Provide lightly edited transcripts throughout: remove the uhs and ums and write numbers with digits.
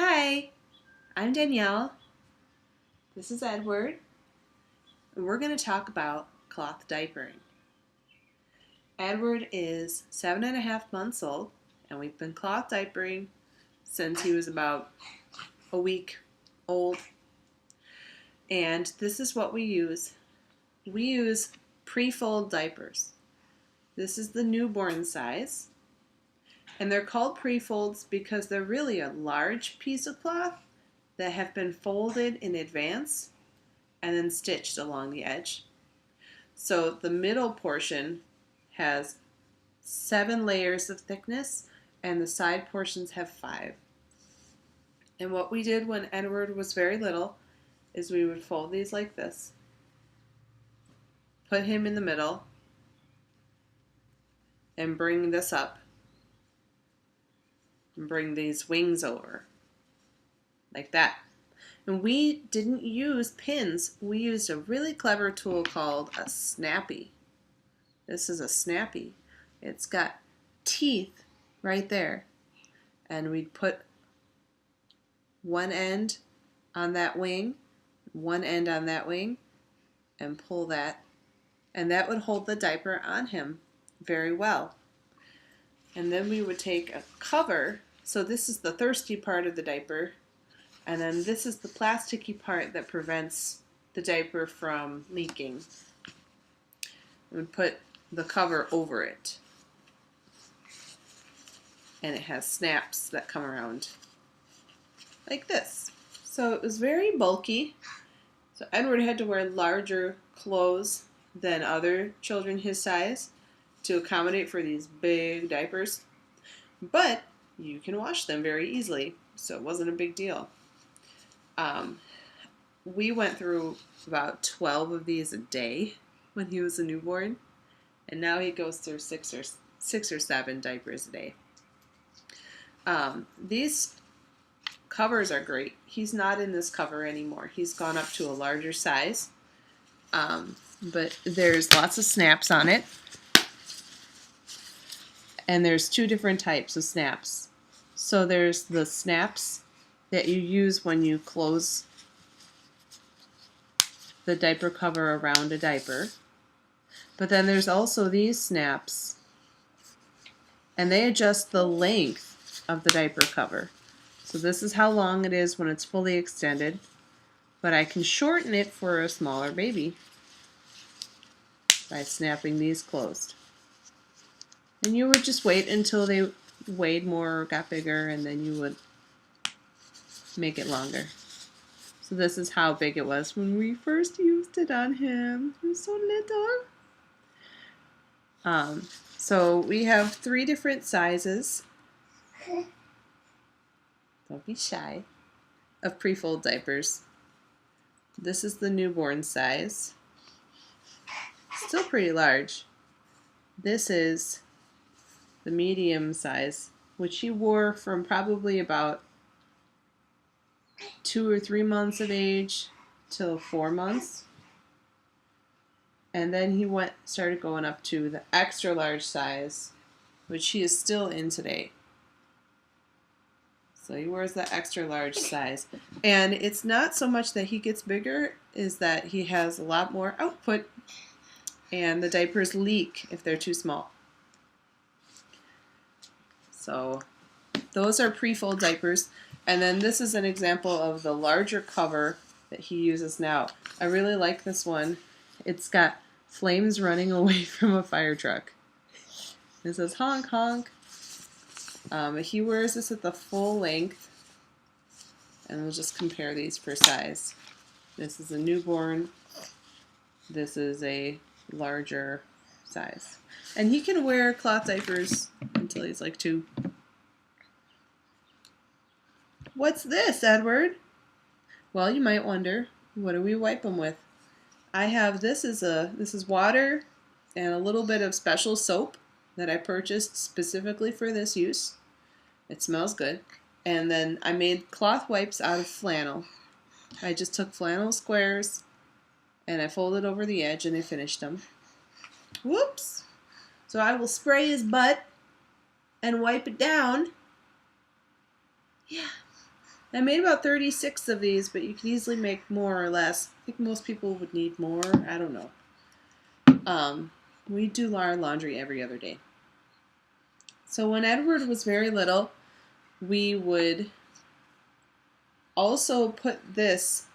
Hi, I'm Danielle. This is Edward, and we're going to talk about cloth diapering. Edward is 7.5 months old, and we've been cloth diapering since he was about a week old. And this is what we use. We use pre-fold diapers. This is the newborn size, and they're called pre-folds because they're really a large piece of cloth that have been folded in advance and then stitched along the edge. So the middle portion has 7 layers of thickness and the side portions have 5. And what we did when Edward was very little is we would fold these like this, put him in the middle, and bring this up and bring these wings over like that. And we didn't use pins. We used a really clever tool called a snappy. This is a snappy. It's got teeth right there. And we'd put one end on that wing, one end on that wing, and pull that. And that would hold the diaper on him very well. And then we would take a cover. So this is the thirsty part of the diaper. And then this is the plasticky part that prevents the diaper from leaking. We would put the cover over it. And it has snaps that come around like this. So it was very bulky. So Edward had to wear larger clothes than other children his size to accommodate for these big diapers. But you can wash them very easily, so it wasn't a big deal. We went through about 12 of these a day when he was a newborn, and now he goes through six or seven diapers a day. These covers are great. He's not in this cover anymore. He's gone up to a larger size, but there's lots of snaps on it, and there's 2 different types of snaps. So there's the snaps that you use when you close the diaper cover around a diaper. But then there's also these snaps, and they adjust the length of the diaper cover. So this is how long it is when it's fully extended, but I can shorten it for a smaller baby by snapping these closed. And you would just wait until they weighed more or got bigger, and then you would make it longer. So this is how big it was when we first used it on him. He was so little. So we have 3 different sizes. Don't be shy. Of pre-fold diapers. This is the newborn size. Still pretty large. This is the medium size, which he wore from probably about 2 or 3 months of age till 4 months. And then he started going up to the extra large size, which he is still in today. So he wears the extra large size. And it's not so much that he gets bigger, is that he has a lot more output, and the diapers leak if they're too small. So those are pre-fold diapers. And then this is an example of the larger cover that he uses now. I really like this one. It's got flames running away from a fire truck. It says honk honk. He wears this at the full length, and we'll just compare these for size. This is a newborn. This is a larger size. And he can wear cloth diapers until he's like 2. What's this, Edward? Well, you might wonder, what do we wipe them with? I have this is water and a little bit of special soap that I purchased specifically for this use. It smells good. And then I made cloth wipes out of flannel. I just took flannel squares and I folded over the edge and I finished them. Whoops! So I will spray his butt and wipe it down. Yeah. I made about 36 of these, but you could easily make more or less. I think most people would need more. I don't know. We do our laundry every other day. So when Edward was very little, we would also put this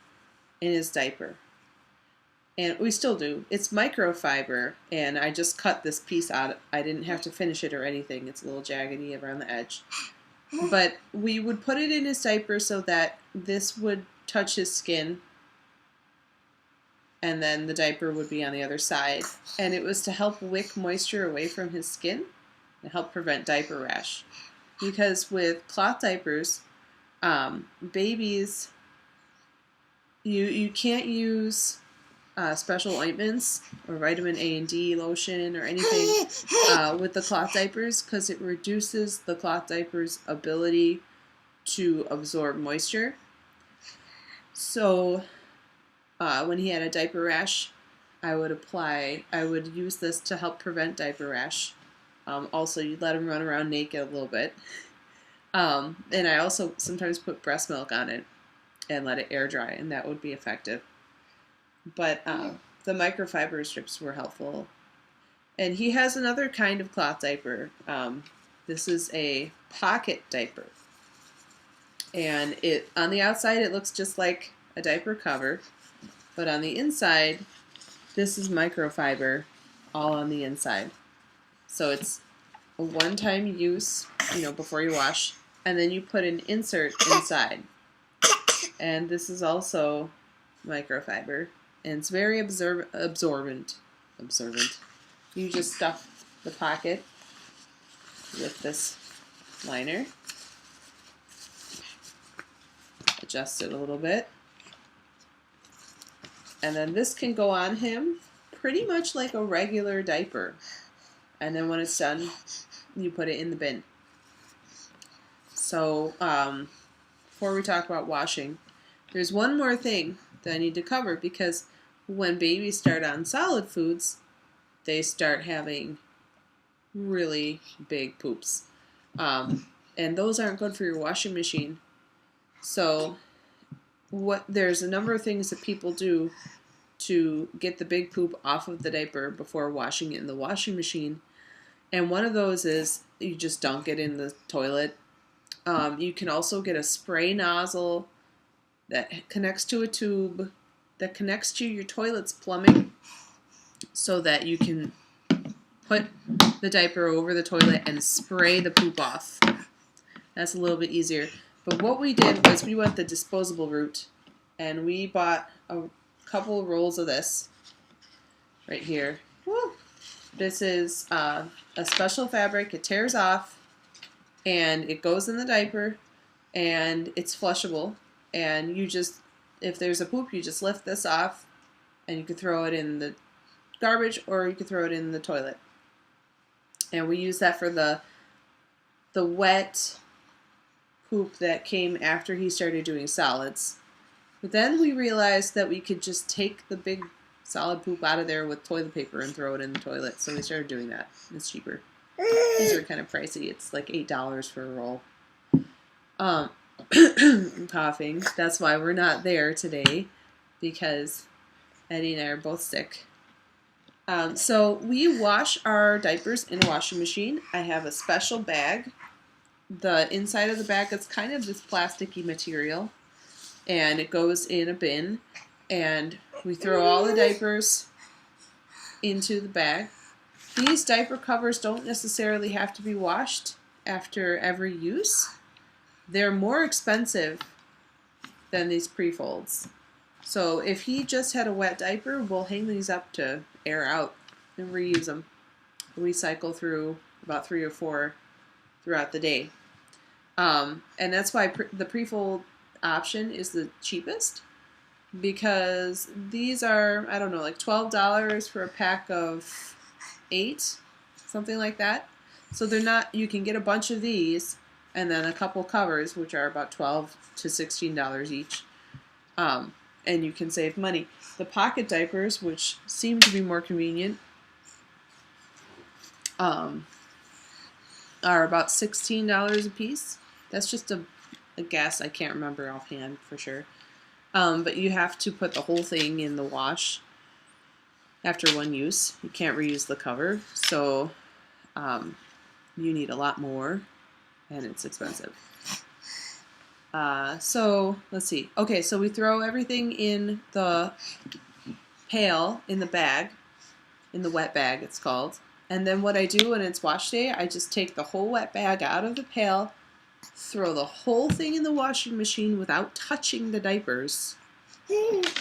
in his diaper. And we still do. It's microfiber, and I just cut this piece out. I didn't have to finish it or anything. It's a little jaggedy around the edge. But we would put it in his diaper so that this would touch his skin, and then the diaper would be on the other side. And it was to help wick moisture away from his skin and help prevent diaper rash. Because with cloth diapers, babies, you can't use special ointments or vitamin A and D lotion or anything with the cloth diapers, because it reduces the cloth diaper's ability to absorb moisture. So when he had a diaper rash, I would use this to help prevent diaper rash. Also, you'd let him run around naked a little bit. And I also sometimes put breast milk on it and let it air dry, and that would be effective. But the microfiber strips were helpful. And he has another kind of cloth diaper. This is a pocket diaper. And on the outside it looks just like a diaper cover, but on the inside, this is microfiber all on the inside. So it's a one-time use, before you wash, and then you put an insert inside. And this is also microfiber, and it's very absorbent. You just stuff the pocket with this liner, adjust it a little bit, and then this can go on him pretty much like a regular diaper. And then when it's done, you put it in the bin. So before we talk about washing, there's one more thing that I need to cover, because when babies start on solid foods, they start having really big poops. And those aren't good for your washing machine. So there's a number of things that people do to get the big poop off of the diaper before washing it in the washing machine. And one of those is you just dunk it in the toilet. You can also get a spray nozzle that connects to a tube that connects to your toilet's plumbing, so that you can put the diaper over the toilet and spray the poop off. That's a little bit easier. But what we did was we went the disposable route, and we bought a couple rolls of this right here. Woo! This is a special fabric. It tears off, and it goes in the diaper, and it's flushable. And if there's a poop, you just lift this off, and you can throw it in the garbage, or you can throw it in the toilet. And we use that for the wet poop that came after he started doing solids. But then we realized that we could just take the big solid poop out of there with toilet paper and throw it in the toilet. So we started doing that. It's cheaper. These are kind of pricey. It's like $8 for a roll. I'm coughing. That's why we're not there today, because Eddie and I are both sick. So we wash our diapers in a washing machine. I have a special bag. The inside of the bag is kind of this plasticky material, and it goes in a bin, and we throw all the diapers into the bag. These diaper covers don't necessarily have to be washed after every use. They're more expensive than these pre-folds. So if he just had a wet diaper, we'll hang these up to air out and reuse them. We cycle through about 3 or 4 throughout the day. And that's why the pre-fold option is the cheapest, because these are, I don't know, like $12 for a pack of 8, something like that. So they're not, you can get a bunch of these and then a couple covers, which are about $12 to $16 each. And you can save money. The pocket diapers, which seem to be more convenient, are about $16 a piece. That's just a I guess. I can't remember offhand for sure. But you have to put the whole thing in the wash after one use. You can't reuse the cover, so you need a lot more, and it's expensive. So let's see. Okay, so we throw everything in the pail, in the bag, in the wet bag it's called. And then what I do when it's wash day, I just take the whole wet bag out of the pail, throw the whole thing in the washing machine without touching the diapers,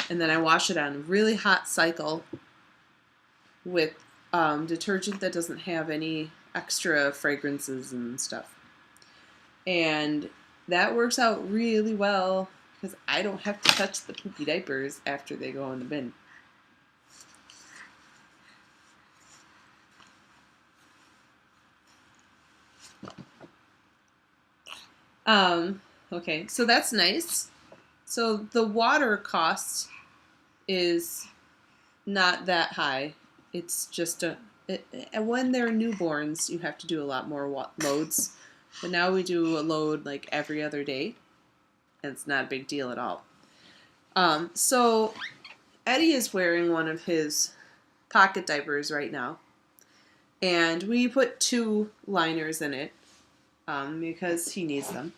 and then I wash it on a really hot cycle with detergent that doesn't have any extra fragrances and stuff. And that works out really well because I don't have to touch the poopy diapers after they go in the bin. Okay, so that's nice. So the water cost is not that high. It's just when they're newborns, you have to do a lot more loads. But now we do a load like every other day, and it's not a big deal at all. So Eddie is wearing one of his pocket diapers right now, and we put 2 liners in it because he needs them.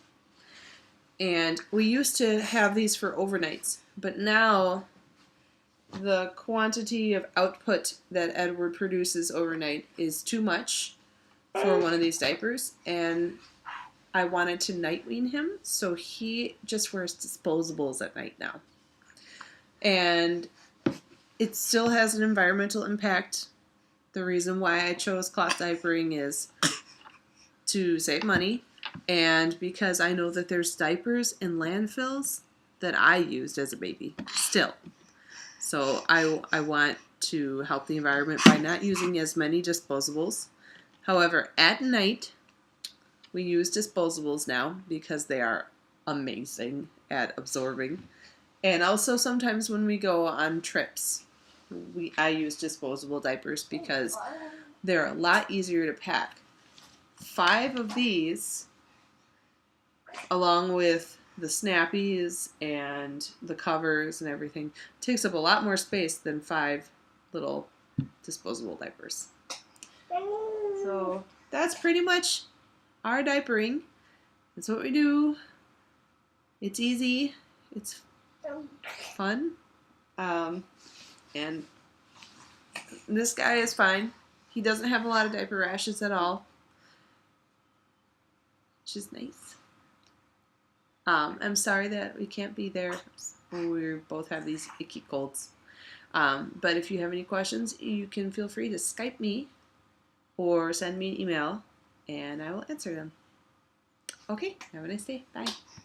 And we used to have these for overnights, but now the quantity of output that Edward produces overnight is too much for one of these diapers, and I wanted to night wean him, so he just wears disposables at night now. And it still has an environmental impact. The reason why I chose cloth diapering is to save money, and because I know that there's diapers in landfills that I used as a baby still. So I want to help the environment by not using as many disposables. However, at night, we use disposables now because they are amazing at absorbing. And also sometimes when we go on trips, I use disposable diapers because they're a lot easier to pack. 5 of these, along with the snappies and the covers and everything, takes up a lot more space than 5 little disposable diapers. So that's pretty much our diapering. That's what we do. It's easy. It's fun. And this guy is fine. He doesn't have a lot of diaper rashes at all, which is nice. I'm sorry that we can't be there when we both have these icky colds. But if you have any questions, you can feel free to Skype me or send me an email, and I will answer them. Okay, have a nice day. Bye.